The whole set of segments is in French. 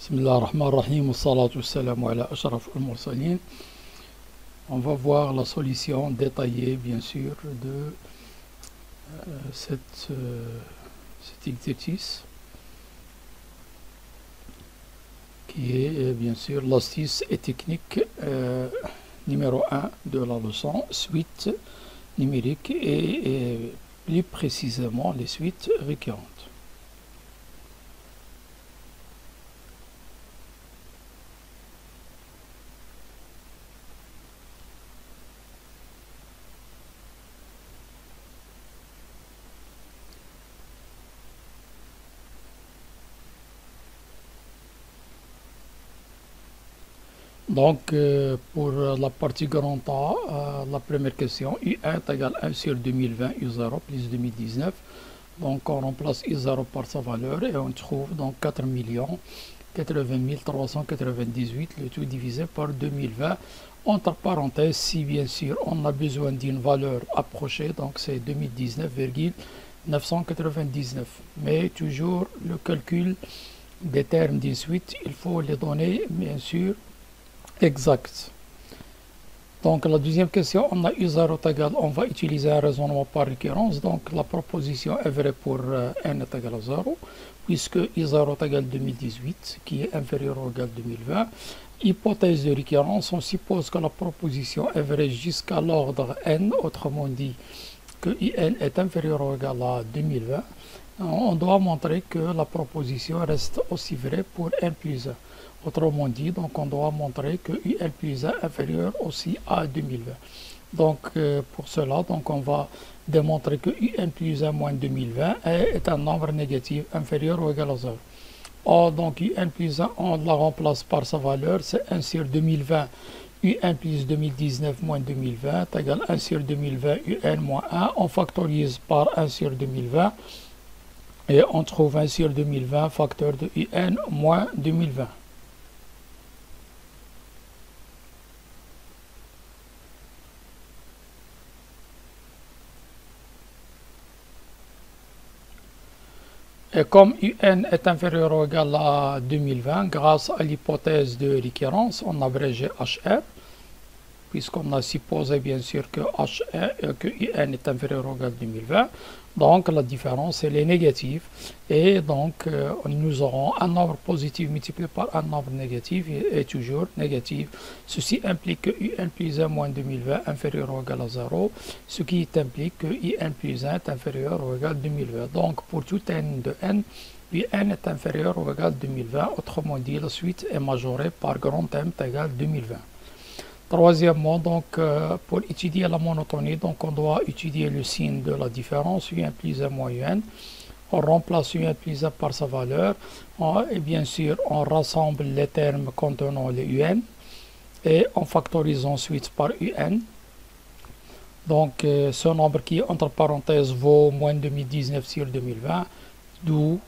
Bismillah ar-Rahman ar-Rahim, salatu salamu ala ashraf al-Mursalin. On va voir la solution détaillée, bien sûr, de cet exercice qui est, bien sûr, l'astuce et technique numéro 1 de la leçon, suite numérique et plus précisément les suites récurrentes. Donc, pour la partie grand A, la première question, U1 est égal à 1 sur 2020, U0 plus 2019. Donc, on remplace U0 par sa valeur et on trouve donc 4 80 398, le tout divisé par 2020. Entre parenthèses, si bien sûr on a besoin d'une valeur approchée, donc c'est 2019,999. Mais toujours le calcul des termes d'une suite, il faut les donner, bien sûr, exact. Donc la deuxième question, on a U0 est égal, on va utiliser un raisonnement par récurrence, donc la proposition est vraie pour n est égal à 0, puisque U0 est égal 2018, qui est inférieur ou égal à 2020. Hypothèse de récurrence, on suppose que la proposition est vraie jusqu'à l'ordre n, autrement dit que UN est inférieur ou égal à 2020. On doit montrer que la proposition reste aussi vraie pour n plus 1. Autrement dit, donc on doit montrer que UN plus 1 est inférieur aussi à 2020. Donc pour cela, donc on va démontrer que UN plus 1 moins 2020 est un nombre négatif inférieur ou égal à 0. Or, donc UN plus 1, on la remplace par sa valeur, c'est 1 sur 2020. UN plus 2019 moins 2020 est égal à 1 sur 2020 UN moins 1. On factorise par 1 sur 2020 et on trouve 1 sur 2020 facteur de UN moins 2020. Et comme UN est inférieur ou égal à 2020, grâce à l'hypothèse de récurrence, on a abrégé HR, puisqu'on a supposé bien sûr que UN est inférieur ou égal à 2020. Donc la différence elle est négative. Et donc nous aurons un nombre positif multiplié par un nombre négatif et toujours négatif. Ceci implique que UN plus 1 moins 2020 inférieur ou égal à 0, ce qui implique que UN plus 1 est inférieur ou égal à 2020. Donc pour tout n de n, UN est inférieur ou égal à 2020. Autrement dit, la suite est majorée par grand M est égal à 2020. Troisièmement, donc, pour étudier la monotonie, donc on doit étudier le signe de la différence, UN plus 1 moins UN. On remplace UN plus 1 par sa valeur. Et bien sûr, on rassemble les termes contenant les UN. Et on factorise ensuite par UN. Donc, ce nombre qui, entre parenthèses, vaut moins 2019 sur 2020, d'où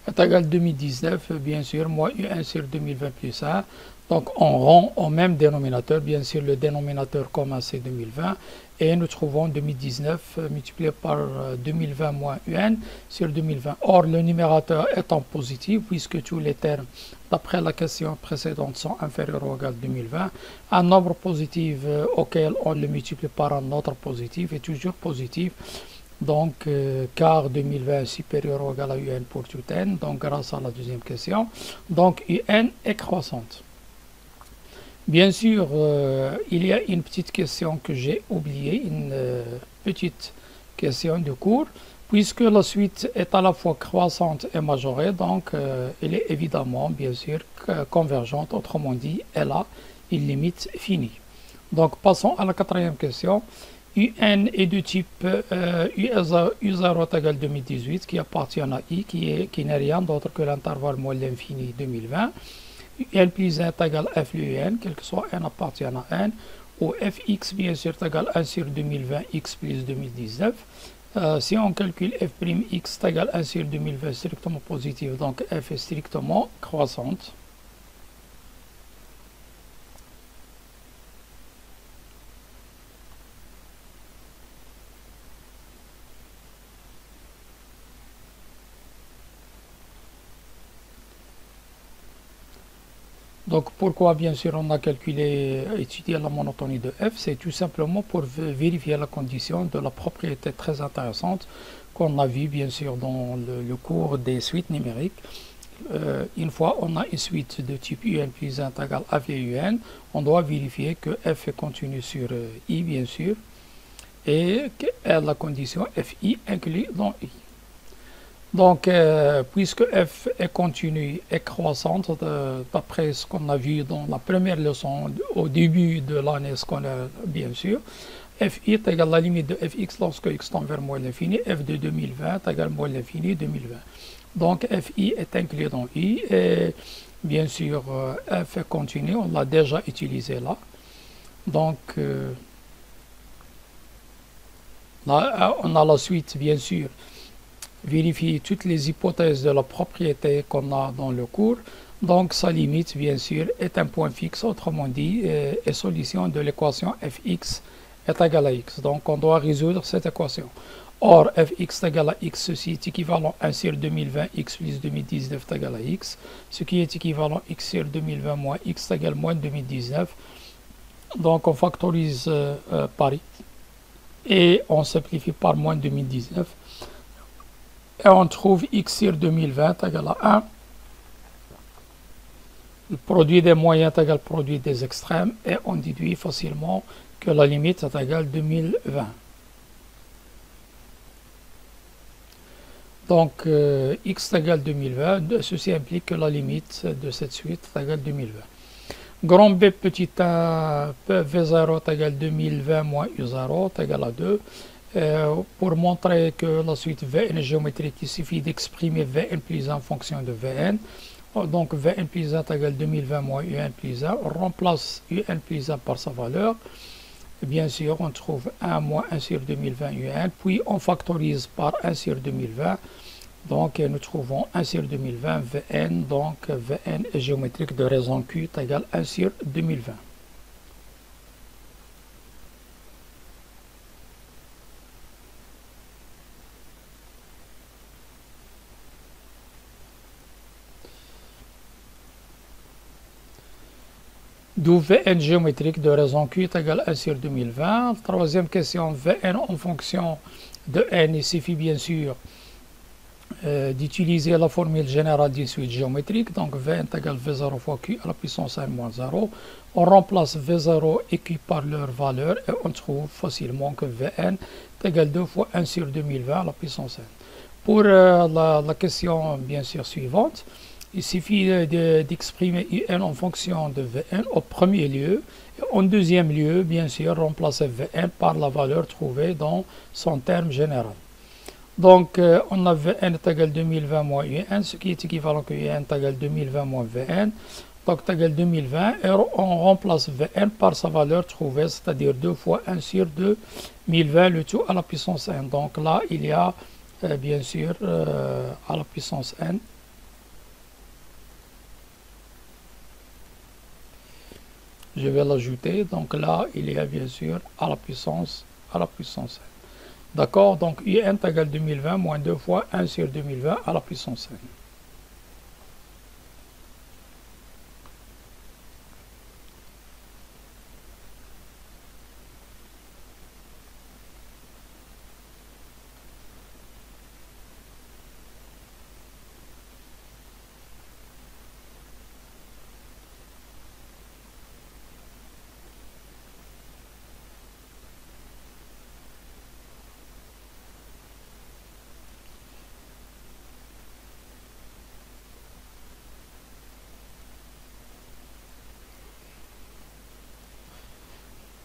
est égal à 2019, bien sûr, moins U1 sur 2020 plus 1. Donc, on rend au même dénominateur, bien sûr, le dénominateur commun c'est 2020. Et nous trouvons 2019 multiplié par 2020 moins UN sur 2020. Or, le numérateur étant positif, puisque tous les termes, d'après la question précédente, sont inférieurs ou égaux à 2020, un nombre positif auquel on le multiplie par un autre positif est toujours positif. Donc, car 2020 est supérieur ou égal à UN pour tout n, donc grâce à la deuxième question. Donc, UN est croissante. Bien sûr, il y a une petite question que j'ai oubliée, une petite question de cours, puisque la suite est à la fois croissante et majorée, donc elle est évidemment, bien sûr, convergente, autrement dit, elle a une limite finie. Donc, passons à la quatrième question. UN est de type U0 est égal à 2018 qui appartient à I, qui n'est rien d'autre que l'intervalle moins l'infini 2020. UN plus 1 est égal à F de UN, quel que soit n appartient à n, ou Fx bien sûr est égal à 1 sur 2020 x plus 2019. Si on calcule F'x est égal à 1 sur 2020 strictement positif, donc F est strictement croissante. Donc pourquoi bien sûr on a calculé, étudié la monotonie de f, c'est tout simplement pour vérifier la condition de la propriété très intéressante qu'on a vu bien sûr dans le cours des suites numériques. Une fois on a une suite de type un plus 1 égale f et un, on doit vérifier que f est continu sur i bien sûr, et que la condition fi inclue dans i. Donc, puisque f est continue et croissante, d'après ce qu'on a vu dans la première leçon au début de l'année scolaire, bien sûr, fi est égal à la limite de fx lorsque x tend vers moins l'infini, f de 2020 égale moins l'infini 2020. Donc, fi est inclus dans i, et bien sûr, f est continu, on l'a déjà utilisé là. Donc, là, on a la suite, bien sûr, vérifier toutes les hypothèses de la propriété qu'on a dans le cours. Donc, sa limite, bien sûr, est un point fixe, autrement dit, est solution de l'équation fx est égal à x. Donc, on doit résoudre cette équation. Or, fx est égal à x, ceci est équivalent à 1 sur 2020, x plus 2019 est égal à x, ce qui est équivalent à x sur 2020 moins x est égal à moins 2019. Donc, on factorise par x et on simplifie par moins 2019. Et on trouve x sur 2020 égale à 1. Le produit des moyens est égal au produit des extrêmes. Et on déduit facilement que la limite est égale à 2020. Donc, x est égal à 2020. Ceci implique que la limite de cette suite est égale à 2020. Grand B petit a V0 est égal à 2020 moins U0 est égal à 2. Pour montrer que la suite Vn est géométrique, il suffit d'exprimer Vn plus 1 en fonction de Vn. Donc Vn plus 1 est égal à 2020 moins Un plus 1. On remplace Un plus 1 par sa valeur. Et bien sûr, on trouve 1 moins 1 sur 2020 Un. Puis on factorise par 1 sur 2020. Donc nous trouvons 1 sur 2020 Vn. Donc Vn est géométrique de raison Q est égal à 1 sur 2020. D'où Vn géométrique de raison Q est égal à 1 sur 2020. Troisième question, Vn en fonction de n, il suffit bien sûr d'utiliser la formule générale d'une suite géométrique. Donc Vn est égal à V0 fois Q à la puissance n moins 0. On remplace V0 et Q par leur valeur et on trouve facilement que Vn est égal à 2 fois 1 sur 2020 à la puissance n. Pour la question bien sûr suivante, il suffit d'exprimer Un en fonction de Vn au premier lieu. Et en deuxième lieu, bien sûr, remplacer Vn par la valeur trouvée dans son terme général. Donc, on a Vn est égal à 2020 moins Un, ce qui est équivalent que Un est égal à 2020 moins Vn. Donc, est égal à 2020 et on remplace Vn par sa valeur trouvée, c'est-à-dire 2 fois 1 sur 2020, le tout à la puissance n. Donc là, il y a bien sûr à la puissance n. Je vais l'ajouter, donc là il y a bien sûr à la puissance n. D'accord, donc Un est égal à 2020 moins 2 fois 1 sur 2020 à la puissance n.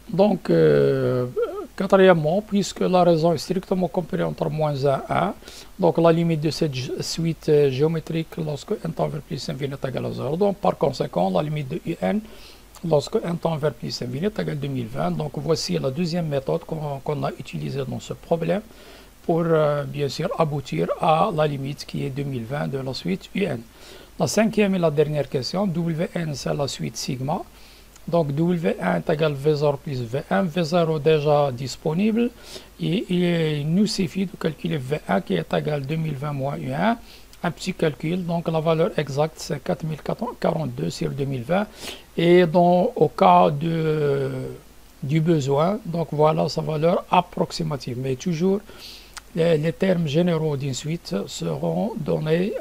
Donc, quatrièmement, puisque la raison est strictement comparée entre moins 1 et 1, donc la limite de cette suite géométrique lorsque n tend vers plus infini est égal à 0. Donc, par conséquent, la limite de Un lorsque n tend vers plus infini est égal à 2020. Donc, voici la deuxième méthode qu'on a utilisée dans ce problème pour, bien sûr, aboutir à la limite qui est 2020 de la suite Un. La cinquième et la dernière question, Wn c'est la suite sigma. Donc W1 est égal à V0 plus V1, V0 déjà disponible, et il nous suffit de calculer V1 qui est égal à 2020 moins U1 un petit calcul. Donc la valeur exacte c'est 4042 sur 2020 et au cas du besoin, donc voilà sa valeur approximative. Mais toujours les termes généraux d'une suite seront donnés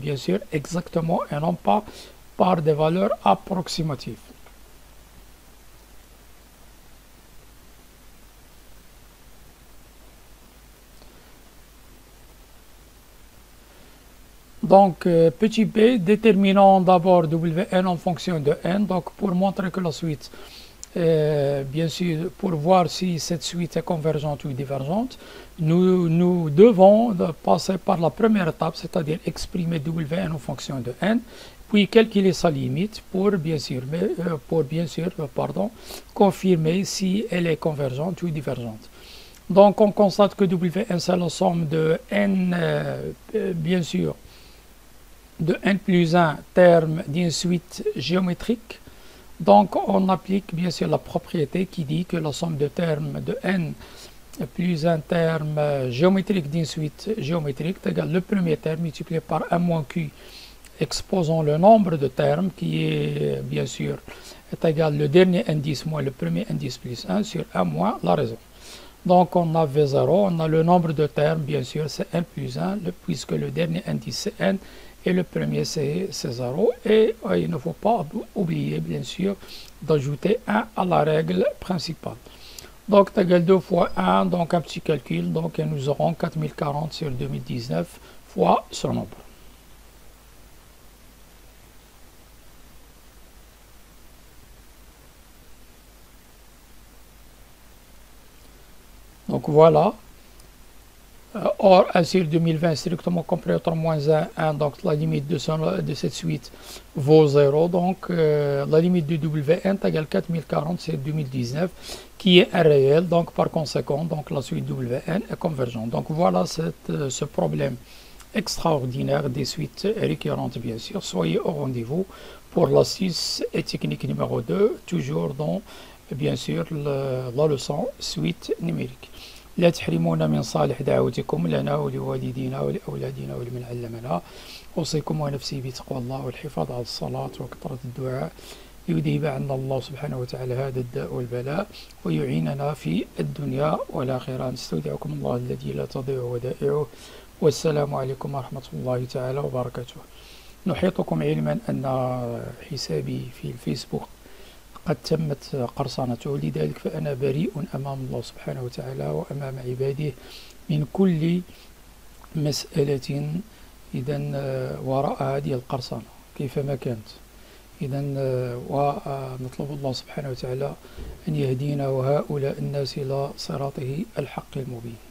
bien sûr exactement et non pas par des valeurs approximatives. Donc, petit b, déterminons d'abord Wn en fonction de n. Donc, pour montrer que la suite, bien sûr, pour voir si cette suite est convergente ou divergente, nous devons passer par la première étape, c'est-à-dire exprimer Wn en fonction de n, puis calculer sa limite pour bien sûr, confirmer si elle est convergente ou divergente. Donc, on constate que Wn, c'est la somme de n, bien sûr, de n plus 1 termes d'une suite géométrique. Donc on applique bien sûr la propriété qui dit que la somme de termes de n plus un terme géométrique d'une suite géométrique est égal le premier terme multiplié par 1 moins q exposant le nombre de termes qui est bien sûr est égal le dernier indice moins le premier indice plus 1 sur 1 moins la raison. Donc on a V0, on a le nombre de termes bien sûr c'est n plus 1 puisque le dernier indice c'est n et le premier c'est 0 et il ne faut pas oublier bien sûr d'ajouter 1 à la règle principale. Donc égal 2 fois 1, donc un petit calcul, donc nous aurons 4040 sur 2019 fois ce nombre. Donc voilà. Or, 1 sur 2020 strictement compris entre moins 1, donc la limite de cette suite vaut 0. Donc la limite de Wn égale 4040 sur 2019 qui est un réel. Donc par conséquent, donc, la suite Wn est convergente. Donc voilà ce problème extraordinaire des suites récurrentes bien sûr. Soyez au rendez-vous pour l'astuce et technique numéro 2, toujours dans bien sûr la leçon suite numérique. لا تحرمونا من صالح دعوتكم لنا ولوالدينا ولأولادنا ولمن علمنا. أوصيكم ونفسي بتقوى الله والحفاظ على الصلاة وكثرة الدعاء ليذهب عنا الله سبحانه وتعالى هذا الداء والبلاء ويعيننا في الدنيا والآخرة. نستودعكم الله الذي لا تضيع ودائعه والسلام عليكم ورحمة الله تعالى وبركاته. نحيطكم علما أن حسابي في الفيسبوك قد تمت قرصنته، لذلك فأنا بريء أمام الله سبحانه وتعالى وأمام عباده من كل مسألة إذا وراء هذه القرصنة كيفما كانت. إذا ونطلب الله سبحانه وتعالى أن يهدينا وهؤلاء الناس إلى صراطه الحق المبين.